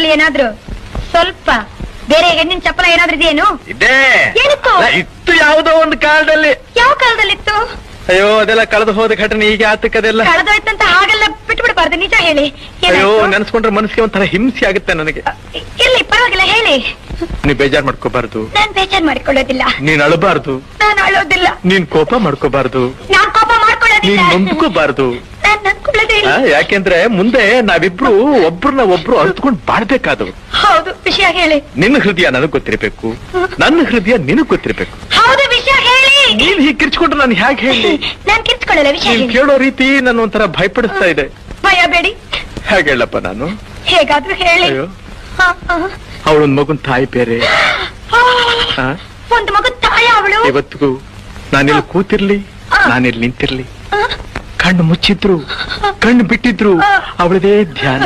ಚಪ್ಪಲಲ್ಲಿ ಏನಾದ್ರು ಸ್ವಲ್ಪ ಬೇರೆ ಹೆಣ್ಣಿನ ಚಪ್ಪಲ ಏನಾದ್ರೂ ಇದೆಯೇನು? ಇದೆ. ಏನಿತ್ತು? ಇತ್ತು ಯಾವುದೋ ಒಂದು ಕಾಲದಲ್ಲಿ. ಯಾವ ಕಾಲದಲ್ಲಿತ್ತು? ಅಯ್ಯೋ ಅದೆಲ್ಲ ಕಳೆದು ಹೋದ ಘಟನೆ ಈಗ ಆತಕ್ಕದೆಲ್ಲ. ಕಳೆದೋಯ್ತಂತ ಹಾಗೆಲ್ಲ ಬಿಟ್ಬಿಡ್ಬಾರ್ದು, ನಿಜ ಹೇಳಿ. ಅಯ್ಯೋ ನೆನ್ಸ್ಕೊಂಡ್ರೆ ಮನಸ್ಸಿಗೆ ಒಂಥರ ಹಿಂಸೆ ಆಗುತ್ತೆ ನನಗೆ. ಇಲ್ಲಿ ಪರವಾಗಿಲ್ಲ ಹೇಳಿ. ನೀನ್ ಬೇಜಾರ್ ಮಾಡ್ಕೋಬಾರ್ದು. ನಾನ್ ಬೇಜಾರ್ ಮಾಡ್ಕೊಳ್ಳೋದಿಲ್ಲ. ನೀನ್ ಅಳಬಾರ್ದು. ನಾನು ಅಳೋದಿಲ್ಲ. ನೀನ್ ಕೋಪ ಮಾಡ್ಕೋಬಾರ್ದು. ನಾನ್ ಕೋಪ ಮಾಡ್ಕೊಳ್ಳೋದಿಲ್ಲ. ನೀನ್ ನೊಂದ್ಕೋಬಾರ್ದು. ನಾನ್ ನನ್ಕೊಳ್ಳೋದೇ ಇಲ್ಲ. ಯಾಕೆಂದ್ರೆ ಮುಂದೆ ನಾವಿಬ್ರು ಒಬ್ರನ್ನ ಒಬ್ರು ಅರ್ತ್ಕೊಂಡ್ ಬಾಳ್ಬೇಕಾದವು. ಹೌದು, ವಿಷಯ ಹೇಳಿ. ನಿನ್ನ ಹೃದಯ ನನಗ್ ಗೊತ್ತಿರ್ಬೇಕು, ನನ್ನ ಹೃದಯ ನಿನಗ್ ಗೊತ್ತಿರ್ಬೇಕು. ಹೌದು, ವಿಷಯ ಹೇಳಿ. ನೀನ್ ಹೀಗೆ ಕಿರ್ಚ್ಕೊಂಡ್ರೆ ನಾನು ಹೇಗೆ ಹೇಳಿ? ನಾನ್ ಕಿರ್ಚ್ಕೊಳ್ಳಲ್ಲ, ವಿಷಯ ನೀನ್ ಹೇಳಿ. ಕೇಳೋ ರೀತಿ ನನ್ನ ಒಂಥರ ಭಯಪಡಿಸ್ತಾ ಇದೆ. ಭಯ ಬೇಡಿ. ಹೇಗೆ ಹೇಳಪ್ಪ ನಾನು? ಹೇಗಾದ್ರೂ ಹೇಳಿ. ಅಯ್ಯೋ ಅವಳೊಂದ್ ಮಗುನ್ ತಾಯಿ ಬೇರೆ. ಒಂದು ಮಗು ತಾಯ ಅವಳು. ಇವತ್ತಿಗೂ ನಾನಿಲ್ಲಿ ಕೂತಿರ್ಲಿ, ನಾನಿಲ್ಲಿ ನಿಂತಿರ್ಲಿ, ಕಣ್ಣು ಮುಚ್ಚಿದ್ರು ಕಣ್ಣು ಬಿಟ್ಟಿದ್ರು ಅವಳದೇ ಧ್ಯಾನ.